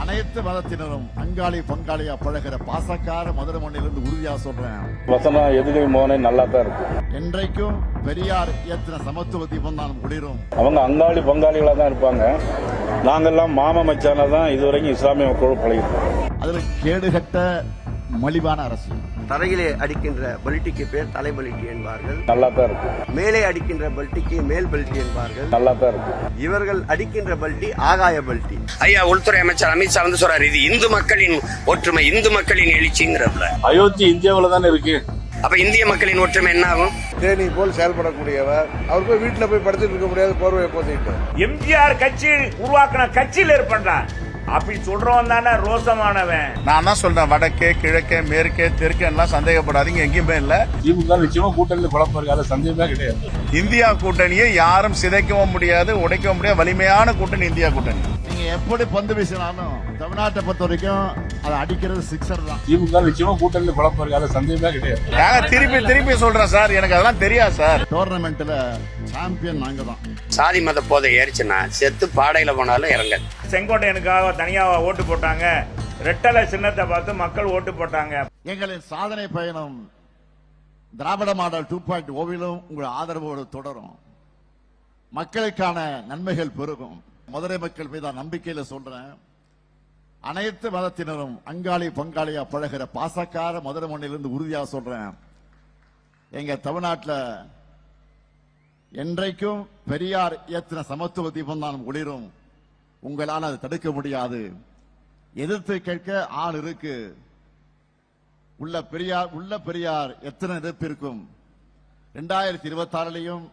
அனைத்து மதத்தினரும் அங்காளி பங்காளியா பழகிற பாசக்கார மதுரை மண்ணிலிருந்து உறுதியா சொல்றேன். வசனம் எதுகை மோனே நல்லா தான் இருக்கு. என்றைக்கும் பெரியார் ஏற்றின சமத்துவ தீபம் தான் குளிரும். அவங்க அங்காளி பங்காளிகளா தான் இருப்பாங்க. நாங்கெல்லாம் மாம மச்சான தான் இதுவரைக்கும் இஸ்லாமிய மக்களோடு பழகிருக்கோம். அதுல கேடுகட்ட மலிவான அரசு. தரையிலே அடிக்கின்ற பல்ட்டிக்கு பேர் தலை பல்ட்டி என்பார்கள். நல்லா தான் இருக்கு. மேலே அடிக்கின்ற பல்ட்டிக்கு மேல் பல்ட்டி என்பார்கள். நல்லா தான் இருக்கு. இவர்கள் அடிக்கின்ற பல்ட்டி ஆகாய பல்ட்டி. ஐயா உள்துறை அமைச்சர் அமித்ஷா வந்து சொல்றாரு, இது இந்து மக்களின் ஒற்றுமை, இந்து மக்களின் எழுச்சிங்கிறதுல. அயோத்தி இந்தியாவில தானே இருக்கு. அப்ப இந்திய மக்களின் ஒற்றுமை என்ன ஆகும்? தேனி போல் செயல்படக்கூடியவர் அவர் போய் வீட்டுல போய் படுத்துட்டு இருக்க முடியாது, போர்வையை போத்திட்டு. எம்ஜிஆர் கட்சி உருவாக்கின கட்சியில் இருப்பான் அப்படி சொல்றவன் தானே ரோசமானவன். நான் தான் சொல்றேன், வடக்கே கிழக்கே மேற்கே தெற்கே எல்லாம் சந்தேகப்படாதீங்க, எங்கேயுமே இல்ல. திமுக நிச்சயமா கூட்டணியில் குழப்பம் இருக்காது, சந்தேகமே கிடையாது. இந்தியா கூட்டணியை யாரும் சிதைக்கவும் முடியாது, உடைக்கவும் முடியாது. வலிமையான கூட்டணி இந்தியா கூட்டணி. நீங்க எப்படி பந்து வீசினாலும் தமிழ்நாட்டை பொறுத்த வரைக்கும் அதை அடிக்கிறது சிக்ஸர் தான். திமுக நிச்சயமா கூட்டணியில் குழப்பம் இருக்காது, சந்தேகமே கிடையாது. நாங்க திருப்பி சொல்றேன் சார், எனக்கு அதெல்லாம் தெரியாது சார். டோர்னமெண்ட்ல சாம்பியன் நாங்க தான். சாதி மத போதை ஏறிச்சுன்னா செத்து பாடையில போனாலும் இறங்க. செங்கோட்டையனுக்காக தனியாக ஓட்டு போட்டாங்க, ரெட்டலை சின்னத்தை பார்த்து மக்கள் ஓட்டு போட்டாங்க. எங்களின் சாதனை பயணம் திராவிட மாடல் 2.0 உங்கள் ஆதரவோடு தொடரும். மக்களுக்கான நன்மைகள் பெருகும். மதுரை மக்கள் மீது நம்பிக்கையில சொல்றேன், அனைத்து மதத்தினரும் அங்காளி பங்காளியா பழகிற பாசக்கார மதுரை மண்ணிலிருந்து உறுதியா சொல்றேன். எங்க தமிழ்நாட்டில் என்றைக்கும் பெரியார் ஏற்றின சமத்துவ தீபம் தான் ஒளிரும். உங்களால் அதை தடுக்க முடியாது. எதிர்த்து கேட்க ஆள் இருக்கு. உள்ள பெரியார் எத்தனை எதிர்ப்பு இருக்கும். 2026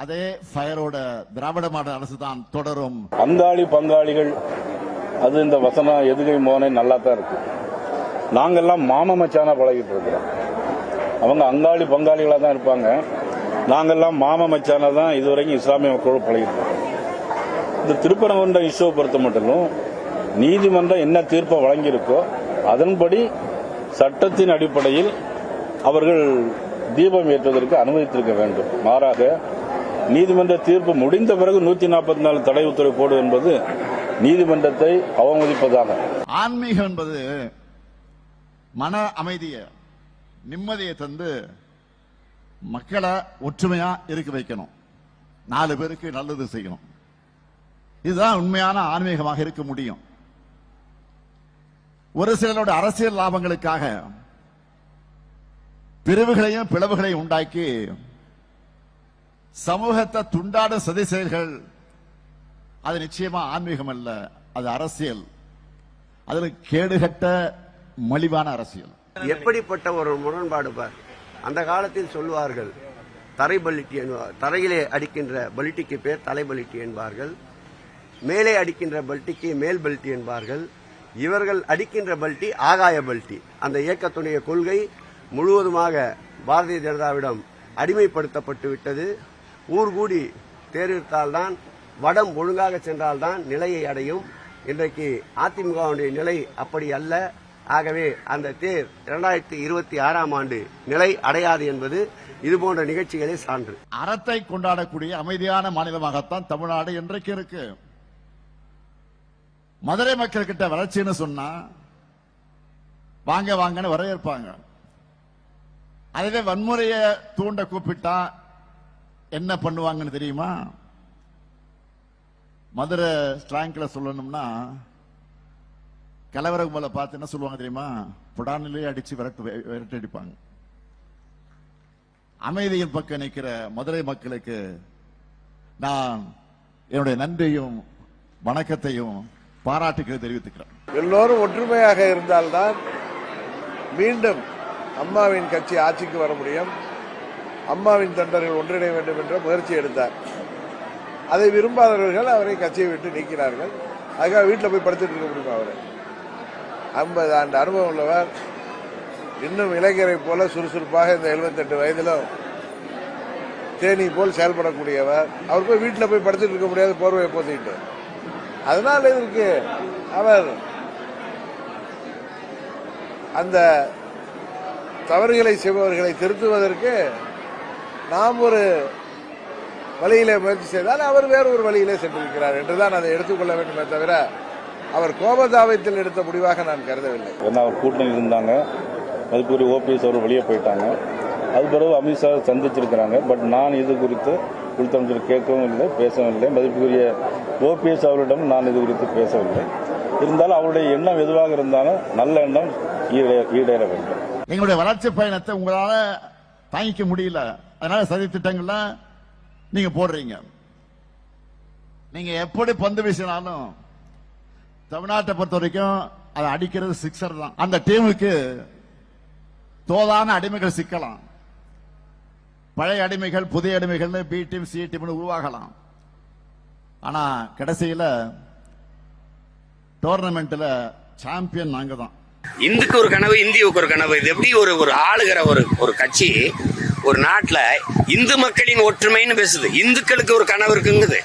அதே ஃபயரோட திராவிட மாடல் அரசு தான் தொடரும். அங்காளி பங்காளிகள் அது இந்த வசனம் எதுகை மோனே நல்லா தான் இருக்கு. நாங்கெல்லாம் மாம மச்சானா பழகிட்டு இருக்கிறோம். அவங்க அங்காளி பங்காளிகளா தான் இருப்பாங்க. நாங்கெல்லாம் மாம மச்சான தான் இதுவரைக்கும் இஸ்லாமிய மக்களோடு பழகிருக்கோம். இந்த திருப்பரங்குன்றம் இஷ்யூவை பொறுத்த மட்டும் நீதிமன்றம் என்ன தீர்ப்பை வழங்கியிருக்கோ அதன்படி சட்டத்தின் அடிப்படையில் அவர்கள் தீபம் ஏற்றுவதற்கு அனுமதித்திருக்க வேண்டும். மாறாக நீதிமன்ற தீர்ப்பு முடிந்த பிறகு 144 தடை உத்தரவு போடுவது என்பது நீதிமன்றத்தை அவமதிப்பதாக. ஆன்மீகம் என்பது மன அமைதியை நிம்மதியை தந்து மக்களை ஒற்றுமையா இருக்க வைக்கணும். 4 பேருக்கு நல்லது செய்யணும். இதுதான் உண்மையான ஆன்மீகமாக இருக்க முடியும். ஒரு சிலரோட அரசியல் லாபங்களுக்காக பிரிவுகளையும் பிளவுகளையும் உண்டாக்கி சமூகத்தை துண்டாடும் சதி செயல்கள் அது நிச்சயமா ஆன்மீகம் அல்ல, அது அரசியல். அதுல கேடுகட்ட மலிவான அரசியல். எப்படிப்பட்ட ஒரு முரண்பாடு பார். அந்த காலத்தில் சொல்வார்கள் தரை பல்ட்டி என்பார். தரையிலே அடிக்கின்ற பல்ட்டிக்கு பேர் தலை பல்ட்டி என்பார்கள். மேலே அடிக்கின்ற பல்ட்டிக்கு மேல் பல்ட்டி என்பார்கள். இவர்கள் அடிக்கின்ற பல்ட்டி ஆகாய பல்ட்டி. அந்த இயக்கத்துடைய கொள்கை முழுவதுமாக பாரதிய ஜனதாவிடம் அடிமைப்படுத்தப்பட்டு விட்டது. ஊர் கூடி தேர்வித்தால்தான், வடம் ஒழுங்காக சென்றால்தான் நிலையை அடையும். இன்றைக்கு அதிமுகவுடைய நிலை அப்படி அல்ல. ஆகவே அந்த தேர் 2026 நிலை அடையாது என்பது இதுபோன்ற நிகழ்ச்சிகளே சான்று. அறத்தை கொண்டாடக்கூடிய அமைதியான மாநிலமாகத்தான் தமிழ்நாடு இன்றைக்கு இருக்கு. மதுரை மக்கள் கிட்ட வளர்ச்சின்னு சொன்னா வாங்க வாங்கன்னு வரவேற்பாங்க. அதுவே வன்முறையை தூண்ட கூப்பிட்டா என்ன பண்ணுவாங்கன்னு தெரியுமா? மதுரை ஸ்லாங்க்ல சொல்லணும்னா கலவர கும்பலை பார்த்து என்ன சொல்லுவாங்க தெரியுமா? புடானிலே அடிச்சு விரட்டடிப்பாங்க. அமைதியின் பக்கம் நிற்கிற மதுரை மக்களுக்கு நான் என்னுடைய நன்றியும் வணக்கத்தையும் பாராட்டுகளை தெரிவித்துக்கிறேன். எல்லோரும் ஒற்றுமையாக இருந்தால்தான் மீண்டும் அம்மாவின் கட்சி ஆட்சிக்கு வர முடியும். அம்மாவின் தொண்டர்கள் ஒன்றிணைய வேண்டும் என்ற முயற்சி எடுத்தார். அதை விரும்பாதவர்கள் அவரை கட்சியை விட்டு நீக்கினார்கள். அதுக்காக வீட்டில் போய் படுத்துட்டு இருக்க முடியுமா? அவரை 50 ஆண்டு அனுபவம் உள்ளவர், இன்னும் இளைஞரை போல சுறுசுறுப்பாக இந்த 78 வயதிலும் தேனி போல் செயல்படக்கூடியவர் அவர் போய் வீட்டில் போய் படுத்துட்டு இருக்க முடியாது, போர்வையை போத்திட்டு. அதனால இதற்கு அவர் அந்த தவறுகளை செய்பவர்களை திருத்துவதற்கு நாம் ஒரு வழியிலே முயற்சி செய்தால் அவர் வேறு ஒரு வழியிலே சென்றிருக்கிறார் என்றுதான் அதை எடுத்துக்கொள்ள வேண்டுமே தவிர அவர் கோபதாபத்தில் எடுத்த முடிவாக நான் கருதவில்லை. ஏன்னா அவர் கூட்டணி இருந்தாங்க, அதுக்குரிய ஓபிஎஸ் அவர் வெளியே போயிட்டாங்க. அது பிறகு அமித்ஷா சந்திச்சிருக்கிறாங்க. பட் நான் இது குறித்து உள்தமைச்சர் கேட்கவும் இல்லை, பேசவும் இல்லை. மதிப்புக்குரிய ஓபிஎஸ் அவரிடம் நான் இது குறித்து பேசவில்லை. இருந்தாலும் அவருடைய எண்ணம் எதுவாக இருந்தாலும் நல்ல எண்ணம் ஈடேற வேண்டும். எங்களுடைய வளர்ச்சி பயணத்தை உங்களால தாங்கிக்க முடியல, அதனால சதி திட்டங்கள்ல நீங்க போடுறீங்க. நீங்க எப்படி பந்து வீசினாலும் தமிழ்நாட்டை பொறுத்த வரைக்கும் அதை அடிக்கிறது சிக்ஸர் தான். அந்த டீமுக்கு தோதான அடிமைகள் சிக்கலாம். பழைய அடிமைகள், புதிய அடிமைகள், பி டீம், சி டீம்னு உருவாகலாம். ஆனா கடைசியில டோர்னமெண்ட்ல சாம்பியன் நாங்க தான். இந்துக்கு ஒரு கனவு, இந்தியாவுக்கு ஒரு கனவு. இது எப்படி ஒரு ஆளுகிற ஒரு கட்சி ஒரு நாட்டுல இந்து மக்களின் ஒற்றுமைன்னு பேசுது. இந்துக்களுக்கு ஒரு கனவு இருக்குங்குது.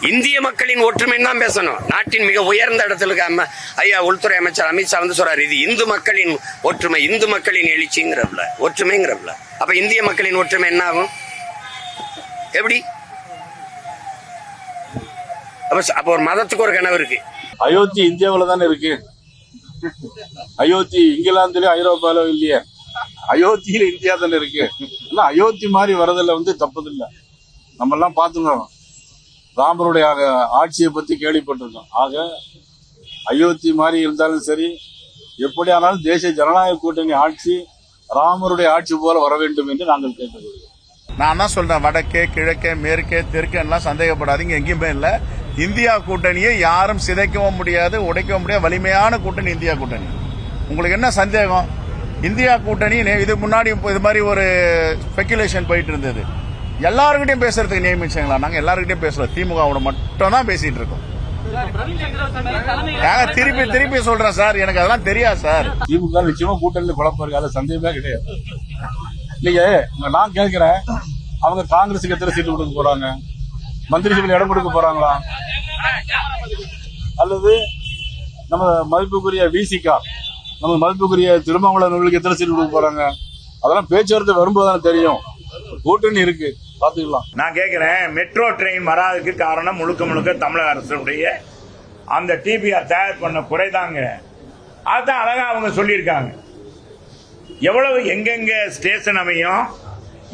இந்திய மக்களின் ஒற்றுமைன்னு தான் பேசணும். நாட்டின் மிக உயர்ந்த இடத்துல இருக்க ஐயா உள்துறை அமைச்சர் அமித்ஷா சொல்றாரு, இது இந்து மக்களின் ஒற்றுமை, இந்து மக்களின் எழுச்சிங்கிறதுல ஒற்றுமைங்கிறதுல. அப்ப இந்திய மக்களின் ஒற்றுமை என்ன ஆகும்? எப்படி? அப்ப ஒரு மதத்துக்கு ஒரு கனவு இருக்கு. அயோத்தி இந்தியாவில் தானே இருக்கு. அயோத்தி இங்கிலாந்துலயோ ஐரோப்பாலோ இல்லையே, அயோத்தியில இந்தியா தானே இருக்கு. அயோத்தி மாதிரி வரதில்ல தப்புதில்லை. நம்ம எல்லாம் பாத்துக்கணும். ராமருடைய ஆட்சியை பத்தி கேள்விப்பட்டிருக்கோம். ஆக அயோத்தி மாதிரி இருந்தாலும் சரி, எப்படி ஆனாலும் தேசிய ஜனநாயக கூட்டணி ஆட்சி ராமருடைய ஆட்சி போல வர வேண்டும் என்று நாங்கள் கேட்டுக்கொள்கிறோம். நான் தான் சொல்றேன், வடக்கே கிழக்கே மேற்கே தெற்கே எல்லாம் சந்தேகப்படாதீங்க, எங்கேயுமே இல்ல. இந்தியா கூட்டணியை யாரும் சிதைக்கவும் முடியாது, உடைக்கவும் முடியாது. வலிமையான கூட்டணி இந்தியா கூட்டணி. உங்களுக்கு என்ன சந்தேகம்? இந்தியா கூட்டணி இதுக்கு முன்னாடி இது மாதிரி ஒரு ஸ்பெகுலேஷன் போயிட்டு இருந்தது. எல்லாருக்கிட்டையும் பேசுறதுக்கு நியமிச்சாங்களா? நாங்க எல்லாருக்கிட்டையும் பேசல, திமுகவோட மட்டும் தான் பேசிட்டு இருக்கோம். திருப்பி திருப்பி சொல்றேன் சார், எனக்கு அதெல்லாம் தெரியாது சார். திமுக நிச்சயமா கூட்டணியில் குழப்பம் இருக்கு, அது சந்தேகமே கிடையாது. இல்லையே, நான் கேட்கிறேன், அவங்க காங்கிரஸுக்கு எத்தனை சீட்டு கொடுக்க போறாங்க? மந்திரி சபையில் இடம் கொடுக்க போறாங்களா? அல்லது நம்ம மதிப்புக்குரிய விசிகா, நம்ம மதிப்புக்குரிய திருமாவளவர்களுக்கு எத்தனை சீட்டு கொடுக்க போறாங்க? அதெல்லாம் பேச்சுவார்த்தை வரும்போது தெரியும். கூட்டணி இருக்கு, பாத்துக்கலாம். நான் கேட்கிறேன், மெட்ரோ ட்ரெயின் வராதுக்கு காரணம் முழுக்க முழுக்க தமிழக அரசுடைய அந்த டிபிஆர் தயார் பண்ண குறைதாங்க. அதுதான் அழகா அவங்க சொல்லியிருக்காங்க. எவ்வளவு எங்கெங்க ஸ்டேஷன் அமையும்,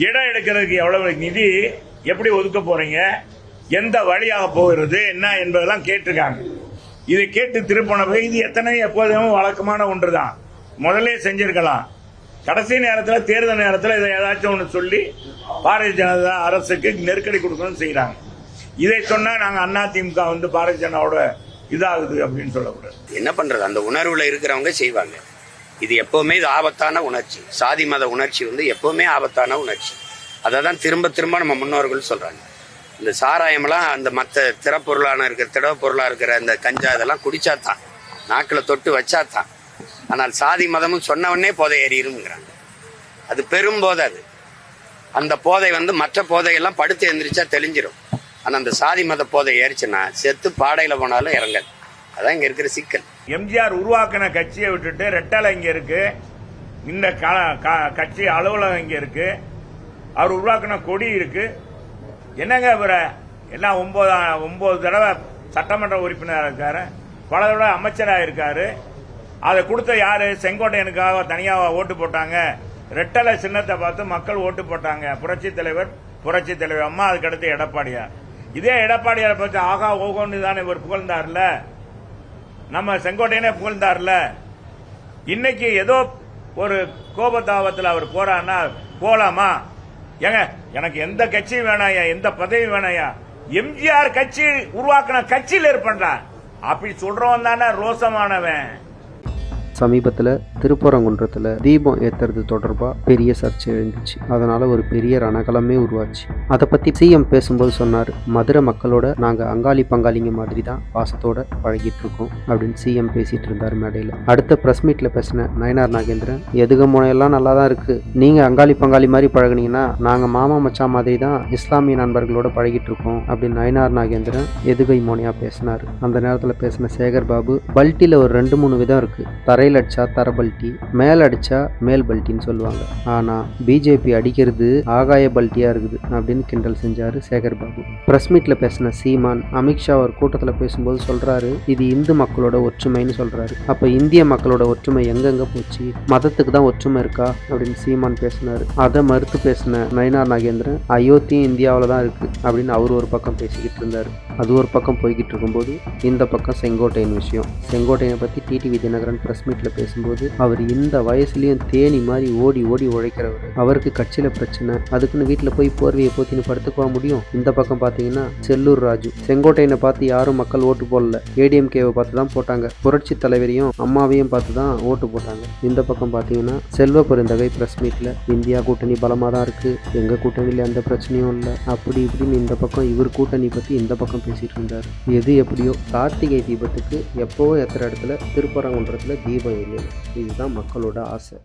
இடம் எடுக்கிறதுக்கு எவ்வளவு நிதி, எப்படி ஒதுக்க போறீங்க, எந்த வழியாக போகிறது என்ன என்பதெல்லாம் கேட்டிருக்காங்க. இதை கேட்டு திருப்பண போய் இது எத்தனை எப்போதும் வழக்கமான ஒன்றுதான். முதல்ல செஞ்சிருக்கலாம். கடைசி நேரத்தில், தேர்தல் நேரத்தில் இதை ஏதாச்சும் ஒன்று சொல்லி பாரதிய ஜனதா அரசுக்கு நெருக்கடி கொடுக்கணும்னு செய்யறாங்க. இதை சொன்னா நாங்க அதிமுக பாரதிய ஜனதாவோட இதாகுது அப்படின்னு சொல்லக்கூடாது. என்ன பண்றது? அந்த உணர்வுல இருக்கிறவங்க செய்வாங்க. இது எப்பவுமே இது ஆபத்தான உணர்ச்சி. சாதி மத உணர்ச்சி எப்பவுமே ஆபத்தான உணர்ச்சி. அதை தான் திரும்ப திரும்ப நம்ம முன்னோர்கள் சொல்றாங்க. இந்த சாராயமெல்லாம் அந்த மற்ற திறப்பொருளான இருக்கிற திடவ பொருளா இருக்கிற இந்த கஞ்சா இதெல்லாம் குடிச்சாதான், நாக்கில் தொட்டு வச்சாதான். ஆனால் சாதி மதமும் சொன்னவனே போதை ஏறிடுங்கிறாங்க. அது பெரும் போதை. அது அந்த போதை மற்ற போதையெல்லாம் படுத்து எந்திரிச்சா தெளிஞ்சிடும். ஆனால் அந்த சாதி மத போதை ஏறிச்சுன்னா செத்து பாடையில போனாலும் இறங்காது. அதான் இங்க இருக்கிற சிக்கல். எம்ஜிஆர் உருவாக்கின கட்சியை விட்டுட்டு ரெட்டலை இங்க இருக்கு, இந்த கட்சி அலுவலகம் இங்க இருக்கு, அவர் உருவாக்கின கொடி இருக்கு. என்னங்க இவர எல்லாம் 9 தடவை சட்டமன்ற உறுப்பினராக இருக்காரு, பல தடவை அமைச்சராக இருக்காரு. அதை கொடுத்த யாரு? செங்கோட்டையனுக்காக தனியாக ஓட்டு போட்டாங்க. ரெட்டலை சின்னத்தை பார்த்து மக்கள் ஓட்டு போட்டாங்க. புரட்சி தலைவர் அம்மா, அதுக்கடுத்து எடப்பாடியார். இதே எடப்பாடியாரை பார்த்து ஆகா ஓகோன்னு தானே இவர் புகழ்ந்தார்ல, நம்ம செங்கோட்டையனே புகழ்ந்தார்ல. இன்னைக்கு ஏதோ ஒரு கோபதாபத்தில் அவர் போறான்னா போலாமா? ஏங்க, எனக்கு எந்த கட்சியும் வேணாயா, எந்த பதவி வேணாயா, எம்ஜிஆர் கட்சி உருவாக்கின கட்சியில் இருப்பேன் அப்படி சொல்றவன் தானே ரோசமானவன். சமீபத்தில் திருப்பரங்குன்றத்தில் தீபம் ஏற்றுறது தொடர்பாக பெரிய சர்ச்சை எழுந்துச்சு. அதனால் ஒரு பெரிய ரணகலமே உருவாச்சு. அதை பற்றி சிஎம் பேசும்போது சொன்னார், மதுரை மக்களோட நாங்கள் அங்காளி பங்காளிங்க மாதிரி தான் பாசத்தோட பழகிட்டு இருக்கோம் அப்படின்னு சிஎம் பேசிகிட்டு இருந்தார் மேடையில். அடுத்த ப்ரெஸ் மீட்டில் பேசின நயனார் நாகேந்திரன், எதுக முனையெல்லாம் நல்லா தான் இருக்குது, நீங்கள் அங்காளி பங்காளி மாதிரி பழகினீங்கன்னா நாங்கள் மாமா மச்சான் மாதிரி தான் இஸ்லாமிய நண்பர்களோட பழகிட்டு இருக்கோம் அப்படின்னு நயனார் நாகேந்திரன் எதுகை மோனையாக பேசினார். அந்த நேரத்தில் பேசின சேகர் பாபு, பல்ட்டியில் ஒரு 2-3 விதம் இருக்குது, தரையில் தரையில் அடிச்சா தர பல்ட்டி, மேல் அடிச்சா மேல் பல்ட்டின்னு சொல்லுவாங்க. ஆனால் பிஜேபி அடிக்கிறது ஆகாய பல்ட்டியாக இருக்குது அப்படின்னு கிண்டல் செஞ்சார் சேகர் பாபு. ப்ரெஸ் மீட்டில் பேசின சீமான் அமித்ஷா ஒரு கூட்டத்தில் பேசும்போது சொல்கிறாரு, இது இந்து மக்களோட ஒற்றுமைன்னு சொல்கிறாரு. அப்போ இந்திய மக்களோட ஒற்றுமை எங்கெங்கே போச்சு, மதத்துக்கு தான் ஒற்றுமை இருக்கா அப்படின்னு சீமான் பேசினார். அதை மறுத்து பேசின நயினார் நாகேந்திரன் அயோத்தியும் இந்தியாவில் தான் இருக்குது அப்படின்னு அவர் ஒரு பக்கம் பேசிக்கிட்டு இருந்தார். அது ஒரு பக்கம் போய்கிட்டு இருக்கும்போது இந்த பக்கம் செங்கோட்டையன் விஷயம். செங்கோட்டையனை பற்றி டிடிவி தினகரன் ப்ரெஸ் மீட்டில் பேசும்போது, அவர் இந்த வயசுலேயும் தேனி மாதிரி ஓடி ஓடி உழைக்கிறவர், அவருக்கு கட்சியில் பிரச்சனை, அதுக்குன்னு வீட்டில் போய் போர்வையை போத்தின்னு படுத்துக்குவா முடியும். இந்த பக்கம் பார்த்தீங்கன்னா செல்லூர் ராஜு, செங்கோட்டையனை பார்த்து யாரும் மக்கள் ஓட்டு போடல, ஏடிஎம்கேவை பார்த்து தான் போட்டாங்க, புரட்சி தலைவரையும் அம்மாவையும் பார்த்து தான் ஓட்டு போட்டாங்க. இந்த பக்கம் பார்த்தீங்கன்னா செல்வ பெருந்தகை ப்ரெஸ் மீட்டில் இந்தியா கூட்டணி பலமாக தான் இருக்குது, எங்கள் கூட்டணியில் எந்த பிரச்சனையும் இல்லை அப்படி இப்படின்னு இந்த பக்கம் இவர் கூட்டணி பற்றி இந்த பக்கம் பேசிட்டு இருந்தார். எது எப்படியோ கார்த்திகை தீபத்துக்கு எப்போவோ எத்தனை இடத்துல திருப்பரங்குன்றத்தில் தீபம் எரியணும். இதுதான் மக்களோட ஆசை.